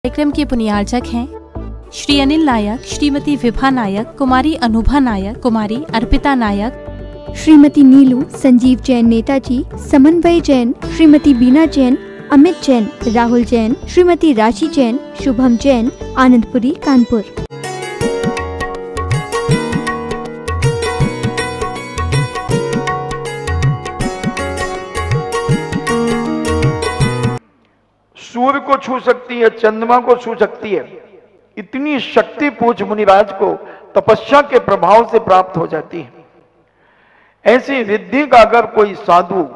कार्यक्रम के पुण्यार्चक हैं श्री अनिल नायक, श्रीमती विभा नायक, कुमारी अनुभा नायक, कुमारी अर्पिता नायक, श्रीमती नीलू, संजीव जैन नेताजी, समन्वय जैन, श्रीमती बीना जैन, अमित जैन, राहुल जैन, श्रीमती राशि जैन, शुभम जैन, आनंदपुरी, कानपुर। सूर्य को छू सकती है, चंद्रमा को छू सकती है। इतनी शक्ति पूज्य मुनिराज को तपस्या के प्रभाव से प्राप्त हो जाती है। ऐसी रिद्धि का अगर कोई साधु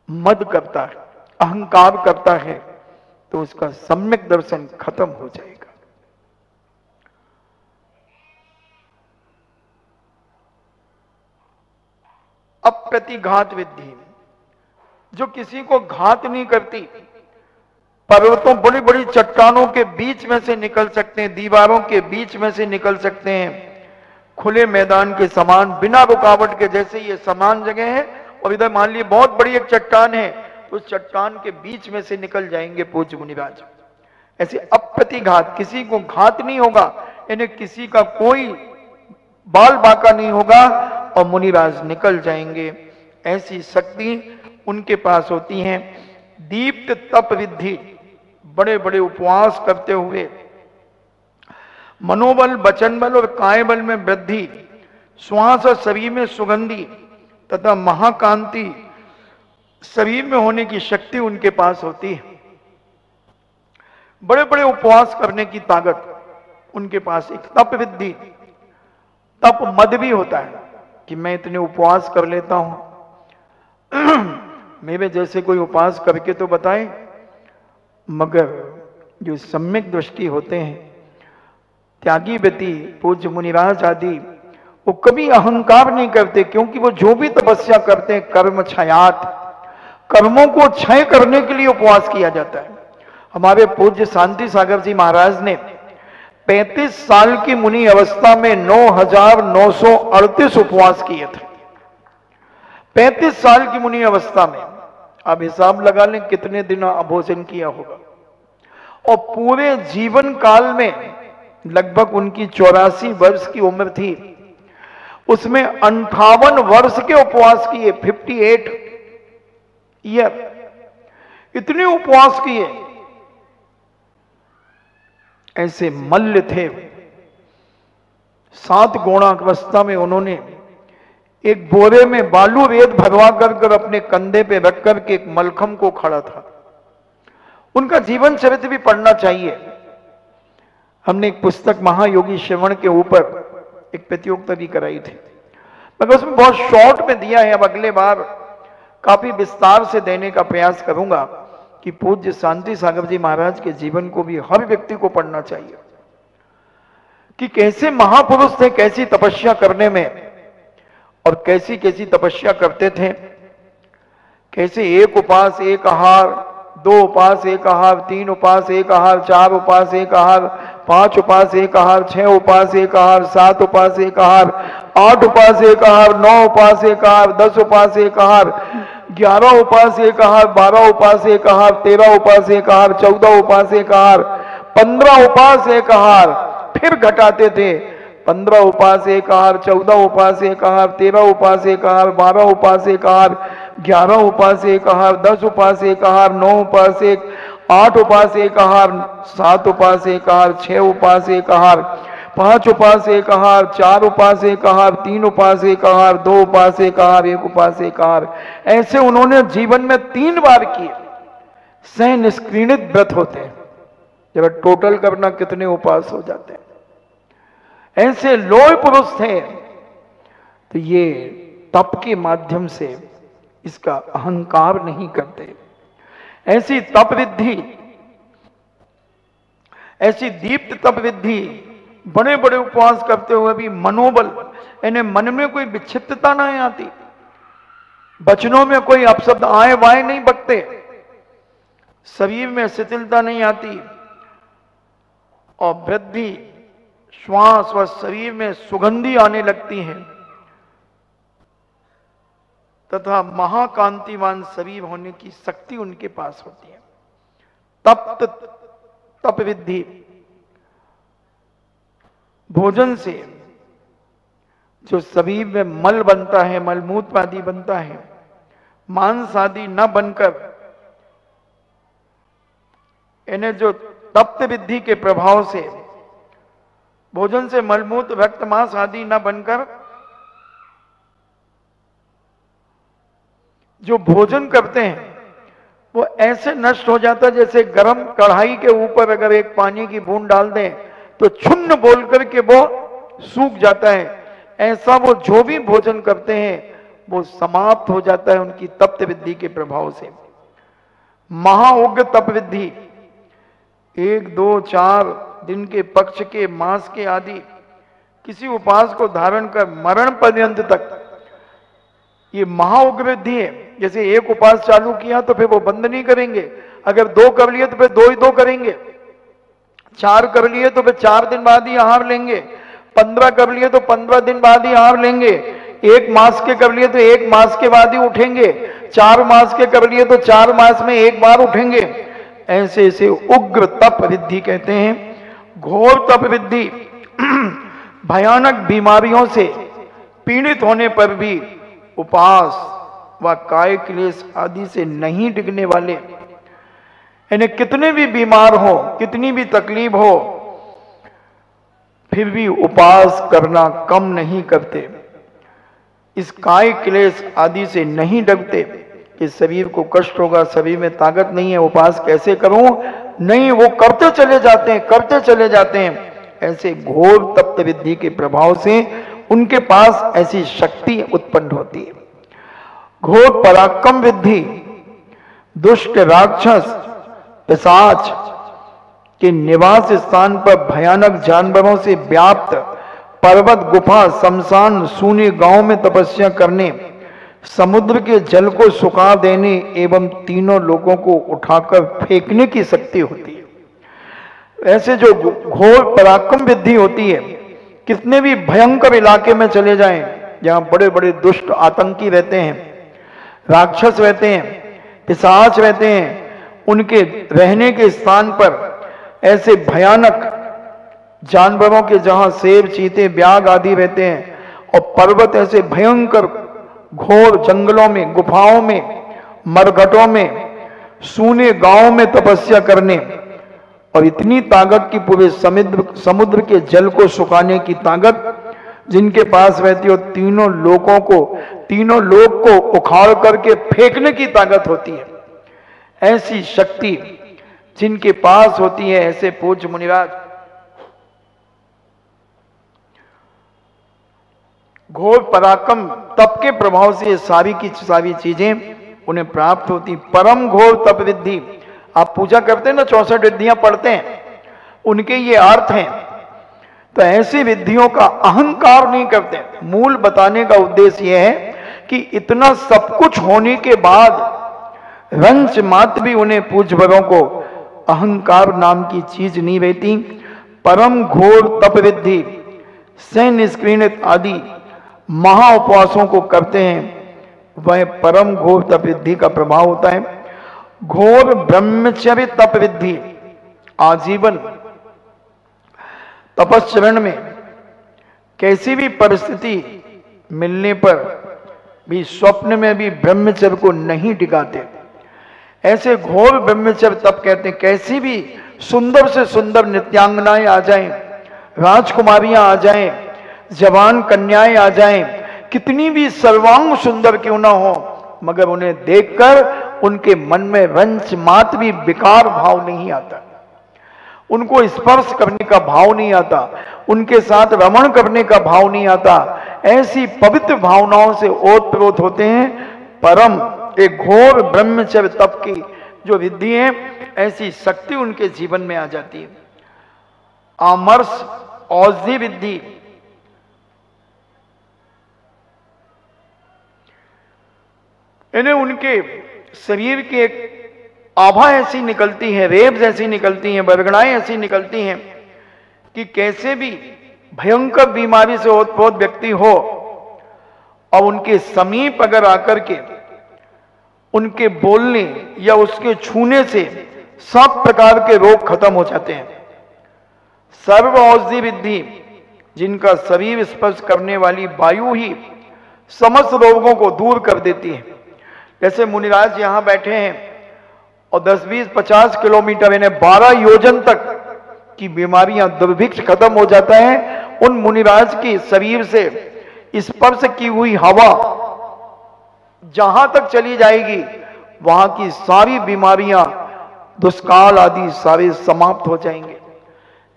मद करता है, अहंकार करता है, तो उसका सम्यक दर्शन खत्म हो जाएगा। अप्रतिघात विद्धि, जो किसी को घात नहीं करती, पर्वतों, बड़ी बड़ी चट्टानों के बीच में से निकल सकते हैं, दीवारों के बीच में से निकल सकते हैं, खुले मैदान के समान, बिना रुकावट के। जैसे ये समान जगह है और इधर मान लीजिए बहुत बड़ी एक चट्टान है, तो उस चट्टान के बीच में से निकल जाएंगे पूज्य मुनिराज। ऐसे अप्रतिघात, किसी को घात नहीं होगा, यानी किसी का कोई बाल बाका नहीं होगा और मुनिराज निकल जाएंगे। ऐसी शक्ति उनके पास होती है। दीप्त तप विद्धि, बड़े बड़े उपवास करते हुए मनोबल, वचन बल और काय बल में वृद्धि, श्वास और शरीर में सुगंधी तथा महाकांति शरीर में होने की शक्ति उनके पास होती है। बड़े बड़े उपवास करने की ताकत उनके पास। एक तप विद्धि, तप मद भी होता है कि मैं इतने उपवास कर लेता हूं। मेरे जैसे कोई उपवास करके तो बताए। मगर जो सम्यक दृष्टि होते हैं, त्यागी व्यक्ति, पूज्य मुनिराज आदि, वो कभी अहंकार नहीं करते, क्योंकि वो जो भी तपस्या करते हैं कर्म क्षयात, कर्मों को क्षय करने के लिए उपवास किया जाता है। हमारे पूज्य शांति सागर जी महाराज ने 35 साल की मुनि अवस्था में 9,938 उपवास किए थे। 35 साल की मुनि अवस्था में आप हिसाब लगा लें कितने दिन भोजन किया होगा। और पूरे जीवन काल में लगभग उनकी 84 वर्ष की उम्र थी, उसमें 58 वर्ष के उपवास किए, 58 ईयर, इतने उपवास किए। ऐसे मल्ल थे। 7 गौणावस्था में उन्होंने एक बोरे में बालू रेत भरवा कर अपने कंधे पे रख करके एक मलखम को खड़ा था। उनका जीवन चरित्र भी पढ़ना चाहिए। हमने एक पुस्तक महायोगी श्रवण के ऊपर एक प्रतियोगिता भी कराई थी, मगर उसमें बहुत शॉर्ट में दिया है। अब अगले बार काफी विस्तार से देने का प्रयास करूंगा कि पूज्य शांति सागर जी महाराज के जीवन को भी हर व्यक्ति को पढ़ना चाहिए कि कैसे महापुरुष थे, कैसी तपस्या करने में, और कैसी कैसी तपस्या करते थे। कैसे 1 उपवास 1 आहार, 2 उपवास 1 आहार, 3 उपवास 1 आहार, 4 उपवास 1 आहार, 5 उपवास 1 आहार, 6 उपवास 1 आहार, 7 उपवास 1 आहार, 8 उपवास 1 आहार, 9 उपवास 1 आहार, 10 उपवास 1 आहार, 11 उपवास 1 आहार, 12 उपवास 1 आहार, 13 उपवास 1 आहार, 14 उपवास 1 आहार, 15 उपवास 1 आहार, फिर घटाते थे। 15 उपवास 1 आहार, 14 उपवास 1 आहार, 13 उपवास 1 आहार, 12 उपवास 1 आहार, 11 उपवास 1 आहार, 10 उपवास 1 आहार, 9 उपवास 1, 8 उपवास 1 आहार, 7 उपवास 1 आहार, 6 उपवास 1 आहार, 5 उपवास 1 आहार, 4 उपवास 1 आहार, 3 उपवास 1 आहार, 2 उपवास 1 आहार, 1 उपवास 1 आहार। ऐसे उन्होंने जीवन में 3 बार किए। सह निष्क्रियित व्रत होते हैं, जब टोटल करना कितने उपवास हो जाते हैं। ऐसे लोह पुरुष थे, तो ये तप के माध्यम से इसका अहंकार नहीं करते। ऐसी तप विद्धि, ऐसी दीप्त तप विद्धि, बड़े बड़े उपवास करते हुए भी मनोबल, यानी मन में कोई विक्षिप्तता नहीं आती, वचनों में कोई अपशब्द आए वाए नहीं बकते, शरीर में शिथिलता नहीं आती, और वृद्धि श्वास व शरीर में सुगंधी आने लगती है, तथा महाकांतिवान शरीर होने की शक्ति उनके पास होती है। तप्त तप विधि भोजन से जो शरीर में मल बनता है, मलमूत्र आदि बनता है, मांस आदि न बनकर इन्हें जो तप्त विधि के प्रभाव से भोजन से मलमूत्र रक्त मांस आदि न बनकर जो भोजन करते हैं वो ऐसे नष्ट हो जाता है जैसे गर्म कढ़ाई के ऊपर अगर एक पानी की बूंद डाल दें तो छुन्न बोल करके वो सूख जाता है। ऐसा वो जो भी भोजन करते हैं वो समाप्त हो जाता है उनकी तप्त विधि के प्रभाव से। महाउग्र तप विधि 1, 2, 4 दिन के पक्ष के मास के आदि किसी उपास को धारण कर मरण पर्यंत तक ये महाउग्र विधि है। जैसे एक उपास चालू किया तो फिर वो बंद नहीं करेंगे, अगर 2 कर लिए तो फिर 2 ही 2 करेंगे, 4 कर लिए तो फिर 4 दिन बाद ही आहार लेंगे, 15 कर लिए तो 15 दिन बाद ही आहार लेंगे, 1 मास के कर लिए तो 1 मास के बाद ही उठेंगे, 4 मास के कर लिए तो 4 मास में 1 बार उठेंगे। ऐसे ऐसे उग्र तप विधि कहते हैं। घोर तप विधि भयानक बीमारियों से पीड़ित होने पर भी उपास व काय क्लेश आदि से नहीं डिगने वाले, इन्हें कितने भी बीमार हो, कितनी भी तकलीफ हो, फिर भी उपास करना कम नहीं करते, इस काय क्लेश आदि से नहीं डरते कि शरीर को कष्ट होगा, शरीर में ताकत नहीं है, उपास कैसे करूं, नहीं, वो करते चले जाते हैं, करते चले जाते हैं। ऐसे घोर तप्त विधि के प्रभाव से उनके पास ऐसी शक्ति उत्पन्न होती है। घोर पराक्रम विधि दुष्ट राक्षस पिशाच के निवास स्थान पर भयानक जानवरों से व्याप्त पर्वत गुफा शमशान शून्य गांव में तपस्या करने, समुद्र के जल को सुखा देने एवं तीनों लोगों को उठाकर फेंकने की शक्ति होती है। ऐसे जो घोर पराक्रम विधि होती है, कितने भी भयंकर इलाके में चले जाएं, जहां बड़े बड़े दुष्ट आतंकी रहते हैं, राक्षस रहते हैं, पिशाच रहते हैं, उनके रहने के स्थान पर ऐसे भयानक जानवरों के जहां शेर चीते ब्याग आदि रहते हैं, और पर्वत ऐसे भयंकर घोर जंगलों में, गुफाओं में, मरघटों में, सूने गांव में तपस्या करने, और इतनी ताकत की पूरे समुद्र के जल को सुखाने की ताकत जिनके पास रहती हो, तीनों लोग को उखाड़ करके फेंकने की ताकत होती है। ऐसी शक्ति जिनके पास होती है, ऐसे पूज्य मुनिराज घोर पराक्रम तप के प्रभाव से ये सारी की सारी चीजें उन्हें प्राप्त होती। परम घोर तप विधि, आप पूजा करते हैं ना, 64 विधियां पढ़ते हैं, उनके ये अर्थ हैं। तो ऐसी विधियों का अहंकार नहीं करते। मूल बताने का उद्देश्य यह है कि इतना सब कुछ होने के बाद रंच मात्र भी उन्हें पूज्यवरों को अहंकार नाम की चीज नहीं रहती। परम घोर तप विधि से निष्क्रियत आदि महा उपवासों को करते हैं, वह परम घोर तप विधि का प्रभाव होता है। घोर ब्रह्मचर्य तप विधि आजीवन तपस्चरण में कैसी भी परिस्थिति मिलने पर भी स्वप्न में भी ब्रह्मचर्य को नहीं टिकाते। ऐसे घोर ब्रह्मचर्य तप कहते हैं। कैसी भी सुंदर से सुंदर नित्यांगनाएं आ जाएं, राजकुमारियां आ जाएं, जवान कन्याएं आ जाएं, कितनी भी सर्वांग सुंदर क्यों ना हो, मगर उन्हें देखकर उनके मन में रंच मात्र भी विकार भाव नहीं आता, उनको स्पर्श करने का भाव नहीं आता, उनके साथ रमण करने का भाव नहीं आता। ऐसी पवित्र भावनाओं से ओतप्रोत होते हैं। परम एक घोर ब्रह्मचर्य तप की जो विधि है, ऐसी शक्ति उनके जीवन में आ जाती है। आमर्ष औषधि विधि इन्हें उनके शरीर की एक आभा ऐसी निकलती है, रेब ऐसी निकलती हैं, बरगड़ाएं ऐसी निकलती हैं कि कैसे भी भयंकर बीमारी से ओतप्रोत व्यक्ति हो और उनके समीप अगर आकर के उनके बोलने या उसके छूने से सब प्रकार के रोग खत्म हो जाते हैं। सर्व औषधि विद्धि, जिनका शरीर स्पर्श करने वाली वायु ही समस्त रोगों को दूर कर देती है। जैसे मुनिराज यहां बैठे हैं और 10, 20, 50 किलोमीटर यानी 12 योजन तक की बीमारियां, दुर्भिक्ष खत्म हो जाता है। उन मुनिराज के शरीर से स्पर्श की हुई हवा जहां तक चली जाएगी, वहां की सारी बीमारियां, दुष्काल आदि सारे समाप्त हो जाएंगे।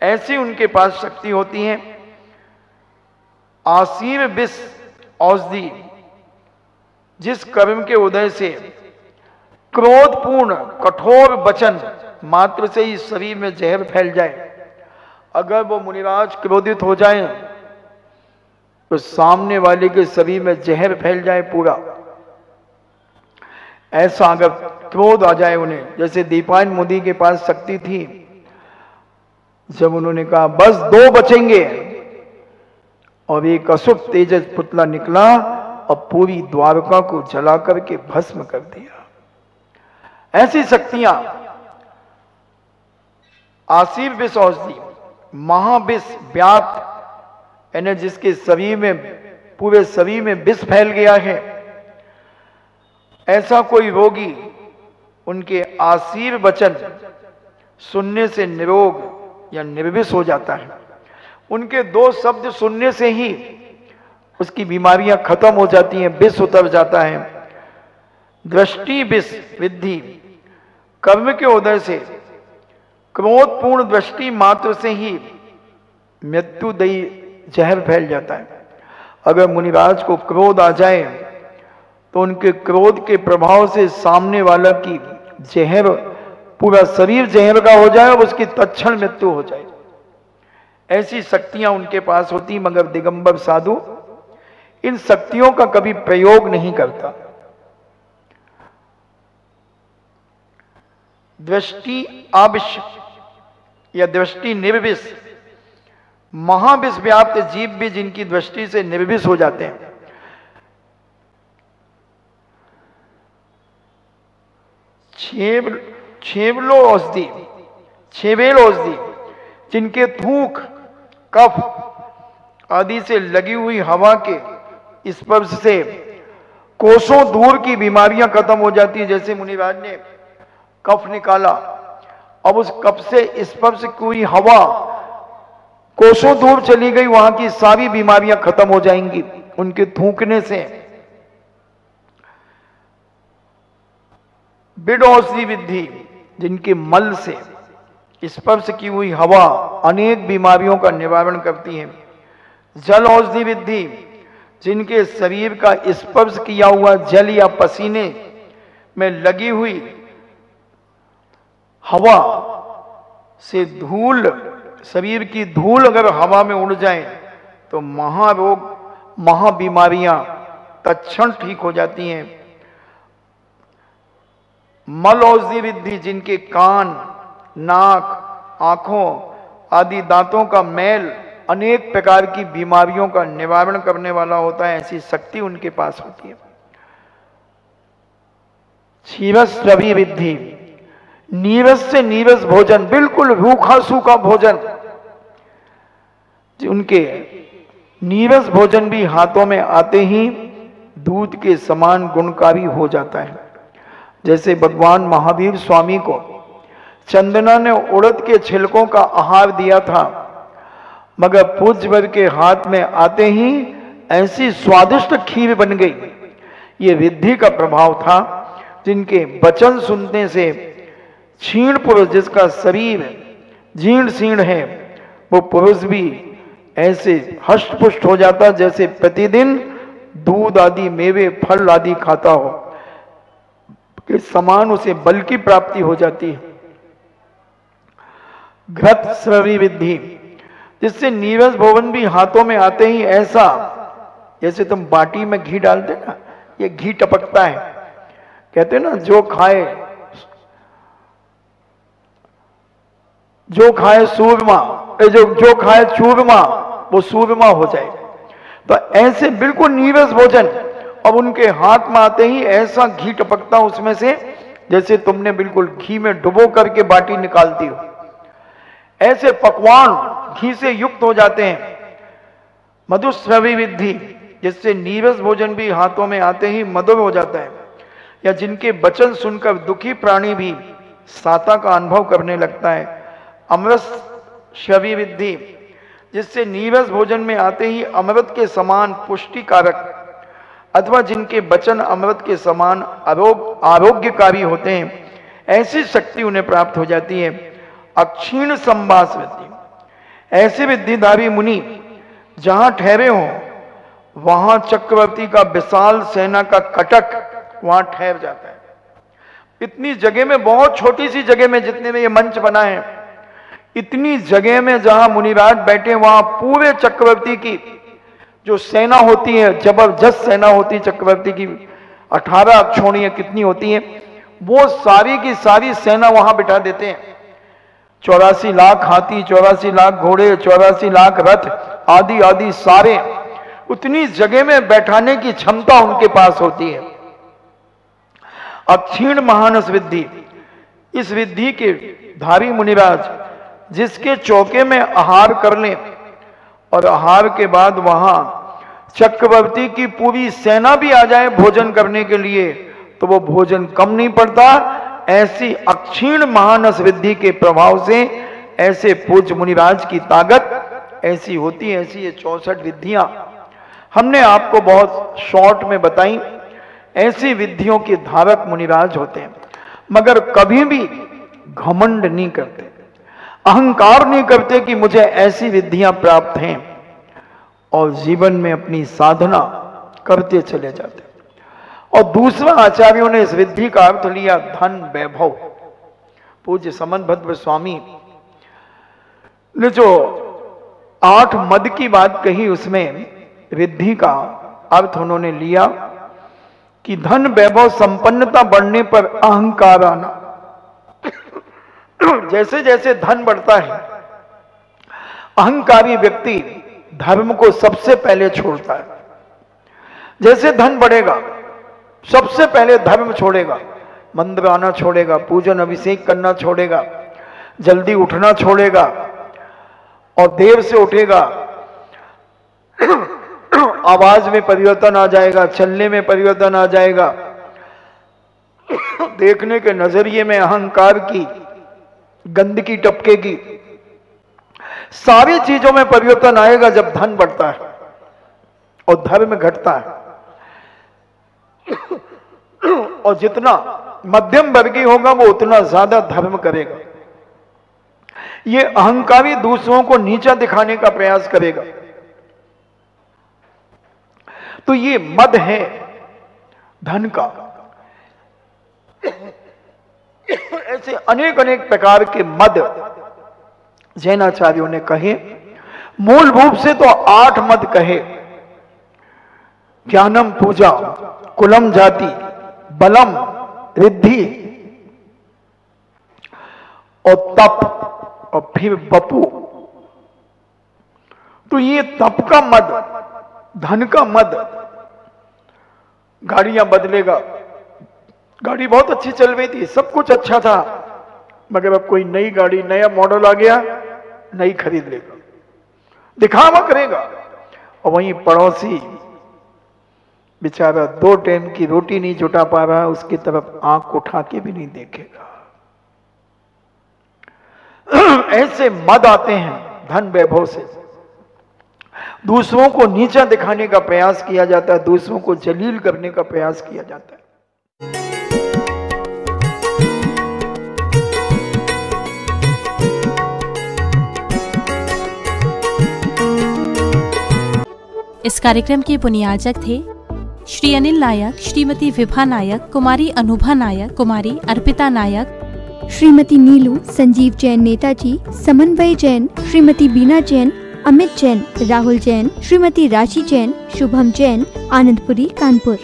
ऐसी उनके पास शक्ति होती है। आसीर विष औषधि, जिस कर्म के उदय से क्रोधपूर्ण कठोर वचन मात्र से ही शरीर में जहर फैल जाए, अगर वो मुनिराज क्रोधित हो जाए तो सामने वाले के शरीर में जहर फैल जाए पूरा। ऐसा अगर क्रोध आ जाए उन्हें, जैसे दीपायन मुनि के पास शक्ति थी, जब उन्होंने कहा बस 2 बचेंगे, और एक अशुभ तेजस पुतला निकला और पूरी द्वारका को जला करके भस्म कर दिया। ऐसी शक्तियां आसीर विष औषधि, महाविष व्याप्त, यानी जिसके शरीर में, पूरे शरीर में विष फैल गया है, ऐसा कोई रोगी उनके आसीर वचन सुनने से निरोग या निर्विष हो जाता है। उनके 2 शब्द सुनने से ही उसकी बीमारियां खत्म हो जाती हैं, विष उतर जाता है। दृष्टि विष विद्धि, कर्म के उदय से क्रोधपूर्ण दृष्टि मात्र से ही मृत्युदयी जहर फैल जाता है। अगर मुनिराज को क्रोध आ जाए तो उनके क्रोध के प्रभाव से सामने वाला की जहर, पूरा शरीर जहर का हो जाए और उसकी तत्क्षण मृत्यु हो जाए। ऐसी शक्तियां उनके पास होती, मगर दिगंबर साधु इन शक्तियों का कभी प्रयोग नहीं करता। दृष्टि आविष या दृष्टि निर्विष, महाविष व्याप्त जीव भी जिनकी दृष्टि से निर्विष हो जाते हैं। छेवलो औषधि, छेवेल औषधि, जिनके थूक, कफ आदि से लगी हुई हवा के स्पर्श से कोसों दूर की बीमारियां खत्म हो जाती है। जैसे मुनिराज ने कफ निकाला, अब उस कफ से स्पर्श की हुई हवा कोसों दूर चली गई, वहां की सारी बीमारियां खत्म हो जाएंगी उनके थूकने से। बिड औषधि विद्धि, जिनके मल से स्पर्श की हुई हवा अनेक बीमारियों का निवारण करती है। जल औषधि विद्धि, जिनके शरीर का स्पर्श किया हुआ जल या पसीने में लगी हुई हवा से धूल, शरीर की धूल अगर हवा में उड़ जाए तो महारोग, महाबीमारियां तत्क्षण ठीक हो जाती हैं। मल औषधि विद्धि, जिनके कान, नाक, आंखों आदि दांतों का मैल अनेक प्रकार की बीमारियों का निवारण करने वाला होता है। ऐसी शक्ति उनके पास होती है। क्षीरस रवि विद्धि, नीरस से नीरस भोजन, बिल्कुल रूखा सूखा भोजन, उनके नीरस भोजन भी हाथों में आते ही दूध के समान गुणकारी हो जाता है। जैसे भगवान महावीर स्वामी को चंदना ने उड़द के छिलकों का आहार दिया था, मगर पूज्यवर के हाथ में आते ही ऐसी स्वादिष्ट खीर बन गई। ये विद्धि का प्रभाव था, जिनके वचन सुनने से क्षीण पुरुष, जिसका शरीर जीर्ण शीर्ण है, वो पुरुष भी ऐसे हष्टपुष्ट हो जाता जैसे प्रतिदिन दूध आदि मेवे फल आदि खाता हो, के समान उसे बल की प्राप्ति हो जाती है। घृत स्रवि विद्धि, जिससे नीरस भोजन भी हाथों में आते ही ऐसा, जैसे तुम बाटी में घी डालते ना, ये घी टपकता है। कहते ना, जो खाए सूरमा, जो खाए चूरमा वो सूरमा हो जाए। तो ऐसे बिल्कुल नीरस भोजन अब उनके हाथ में आते ही ऐसा घी टपकता उसमें से, जैसे तुमने बिल्कुल घी में डुबो करके बाटी निकालती हो, ऐसे पकवान घी से युक्त हो जाते हैं। मधुस्रवी विद्धि, जिससे नीरस भोजन भी हाथों में आते ही मधुर हो जाता है, या जिनके वचन सुनकर दुखी प्राणी भी साता का अनुभव करने लगता है। अमृत श्रवी विद्धि, जिससे नीरस भोजन में आते ही अमृत के समान पुष्टिकारक अथवा जिनके वचन अमृत के समान आरोग्यकारी होते हैं, ऐसी शक्ति उन्हें प्राप्त हो जाती है। अक्षीण संवास विद्धि, ऐसे विद्धिधारी मुनि जहां ठहरे हों वहां चक्रवर्ती का विशाल सेना का कटक वहां ठहर जाता है। इतनी जगह में, बहुत छोटी सी जगह में, जितने में ये मंच बना है, इतनी जगह में जहां मुनिराज बैठे वहां पूरे चक्रवर्ती की जो सेना होती है, जबरदस्त सेना होती है चक्रवर्ती की, 18 अक्षौणियां कितनी होती हैं, वो सारी की सारी सेना वहां बिठा देते हैं। 84 लाख हाथी, 84 लाख घोड़े, 84 लाख रथ आदि आदि सारे, उतनी जगह में बैठाने की क्षमता उनके पास होती है। अक्षीण महानस विद्धि, इस विद्धि के धारी मुनिराज जिसके चौके में आहार कर लें और आहार के बाद वहां चक्रवर्ती की पूरी सेना भी आ जाए भोजन करने के लिए, तो वो भोजन कम नहीं पड़ता। ऐसी अक्षीण महानस विद्धि के प्रभाव से ऐसे पूज्य मुनिराज की ताकत ऐसी होती है। ऐसी ये 64 विधियां हमने आपको बहुत शॉर्ट में बताई। ऐसी विधियों के धारक मुनिराज होते हैं, मगर कभी भी घमंड नहीं करते, अहंकार नहीं करते कि मुझे ऐसी विधियां प्राप्त हैं, और जीवन में अपनी साधना करते चले जाते। और दूसरा, आचार्यों ने इस विधि का अर्थ लिया धन वैभव। पूज्य समनभद्र स्वामी ने जो 8 मद की बात कही, उसमें विधि का अर्थ उन्होंने लिया कि धन वैभव संपन्नता बढ़ने पर अहंकार आना। जैसे जैसे धन बढ़ता है, अहंकारी व्यक्ति धर्म को सबसे पहले छोड़ता है। जैसे धन बढ़ेगा, सबसे पहले धर्म छोड़ेगा, मंदिर आना छोड़ेगा, पूजन अभिषेक करना छोड़ेगा, जल्दी उठना छोड़ेगा और देर से उठेगा। आवाज में परिवर्तन आ जाएगा, चलने में परिवर्तन आ जाएगा, देखने के नजरिए में अहंकार की गंदगी टपकेगी, सारी चीजों में परिवर्तन आएगा जब धन बढ़ता है और धर्म घटता है। और जितना मध्यम वर्गीय होगा वो उतना ज्यादा धर्म करेगा। ये अहंकारी दूसरों को नीचा दिखाने का प्रयास करेगा। तो ये मद है धन का। ऐसे अनेक अनेक प्रकार के मद जैनाचार्यों ने कहे। मूल रूप से तो 8 मद कहे। ज्ञानम पूजा, कुलम जाति, बलम रिद्धि और तप, और फिर बपू। तो ये तप का मद, धन का मद, गाड़ियां बदलेगा। गाड़ी बहुत अच्छी चल रही थी, सब कुछ अच्छा था, मगर अब कोई नई गाड़ी, नया मॉडल आ गया, नई खरीद लेगा, दिखावा करेगा। और वहीं पड़ोसी बेचारा 2 टाइम की रोटी नहीं जुटा पा रहा, उसकी तरफ आंख उठा के भी नहीं देखेगा। ऐसे मद आते हैं धन वैभव से। दूसरों को नीचा दिखाने का प्रयास किया जाता है, दूसरों को जलील करने का प्रयास किया जाता है। इस कार्यक्रम के पुनियाजक थे श्री अनिल नायक, श्रीमती विभा नायक, कुमारी अनुभा नायक, कुमारी अर्पिता नायक, श्रीमती नीलू, संजीव जैन नेताजी, समन्वय जैन, श्रीमती बीना जैन, अमित जैन, राहुल जैन, श्रीमती राशि जैन, शुभम जैन, आनंदपुरी, कानपुर।